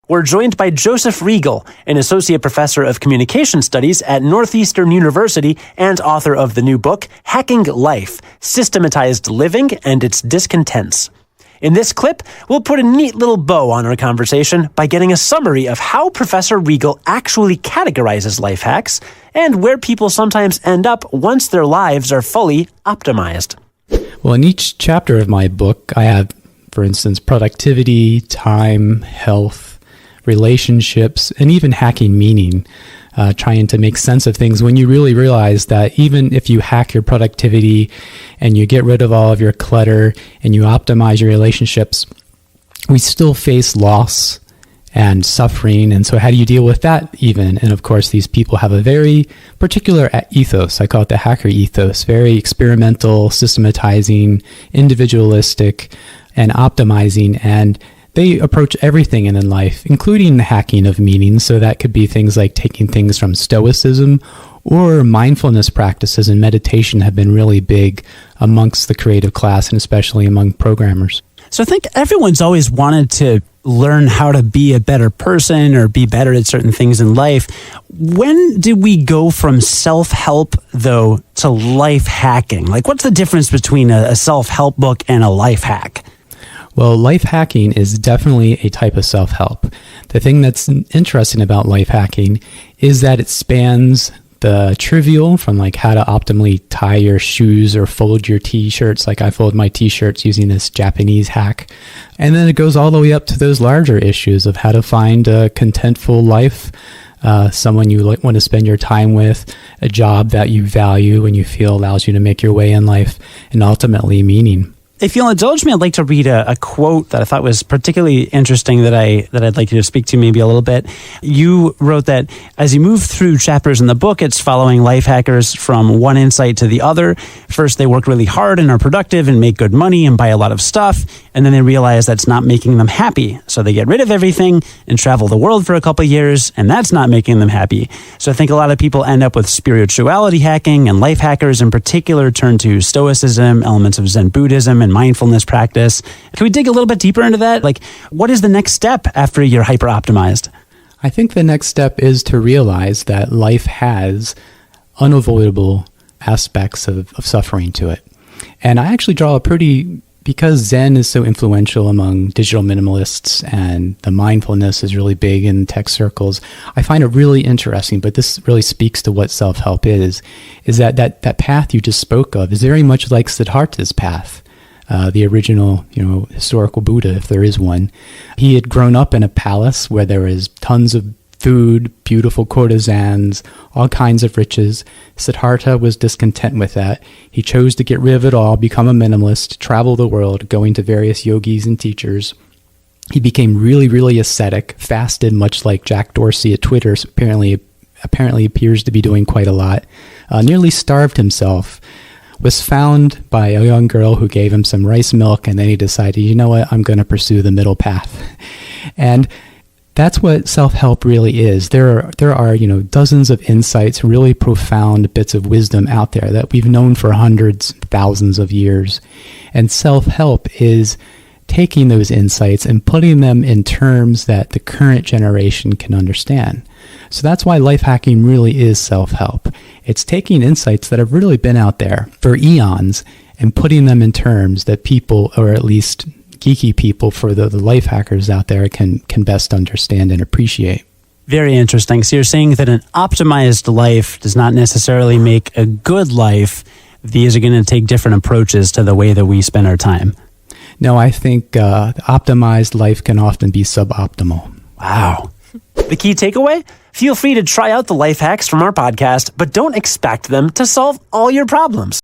We're joined by Joseph Riegel, an associate professor of communication studies at Northeastern University and author of the new book, Hacking Life, Systematized Living and Its Discontents. In this clip, we'll put a neat little bow on our conversation by getting a summary of how Professor Riegel actually categorizes life hacks and where people sometimes end up once their lives are fully optimized. Well, in each chapter of my book, I have, for instance, productivity, time, health, relationships, and even hacking meaning, trying to make sense of things when you really realize that even if you hack your productivity and you get rid of all of your clutter and you optimize your relationships, we still face loss and suffering. And so how do you deal with that even? And of course, these people have a very particular ethos. I call it the hacker ethos, very experimental, systematizing, individualistic, and optimizing. And they approach everything in life, including the hacking of meaning. So that could be things like taking things from Stoicism, or mindfulness practices and meditation have been really big amongst the creative class and especially among programmers. So I think everyone's always wanted to learn how to be a better person or be better at certain things in life. When did we go from self-help, though, to life hacking? Like, what's the difference between a self-help book and a life hack? Well, life hacking is definitely a type of self-help. The thing that's interesting about life hacking is that it spans the trivial, from like how to optimally tie your shoes or fold your t-shirts, like I fold my t-shirts using this Japanese hack. And then it goes all the way up to those larger issues of how to find a contentful life, someone you want to spend your time with, a job that you value and you feel allows you to make your way in life, and ultimately meaning. If you'll indulge me, I'd like to read a quote that I thought was particularly interesting that I'd like you to speak to maybe a little bit. You wrote that as you move through chapters in the book, it's following life hackers from one insight to the other. First, they work really hard and are productive and make good money and buy a lot of stuff. And then they realize that's not making them happy. So they get rid of everything and travel the world for a couple of years, and that's not making them happy. So I think a lot of people end up with spirituality hacking, and life hackers in particular turn to Stoicism, elements of Zen Buddhism, and mindfulness practice. Can we dig a little bit deeper into that? Like, what is the next step after you're hyper-optimized? I think the next step is to realize that life has unavoidable aspects of suffering to it. And I actually draw because Zen is so influential among digital minimalists and the mindfulness is really big in tech circles, I find it really interesting, but this really speaks to what self-help is that path you just spoke of is very much like Siddhartha's path. The original, historical Buddha, if there is one. He had grown up in a palace where there was tons of food, beautiful courtesans, all kinds of riches. Siddhartha was discontent with that. He chose to get rid of it all, become a minimalist, travel the world, going to various yogis and teachers. He became really, really ascetic, fasted, much like Jack Dorsey at Twitter apparently appears to be doing quite a lot, nearly starved himself. Was found by a young girl who gave him some rice milk, and then he decided, you know what, I'm going to pursue the middle path. And that's what self-help really is. There are dozens of insights, really profound bits of wisdom out there that we've known for hundreds, thousands of years. And self-help is taking those insights and putting them in terms that the current generation can understand. So that's why life hacking really is self-help. It's taking insights that have really been out there for eons and putting them in terms that people, or at least geeky people for the life hackers out there, can best understand and appreciate. Very interesting. So you're saying that an optimized life does not necessarily make a good life. These are going to take different approaches to the way that we spend our time. No, I think the optimized life can often be suboptimal. Wow. The key takeaway? Feel free to try out the life hacks from our podcast, but don't expect them to solve all your problems.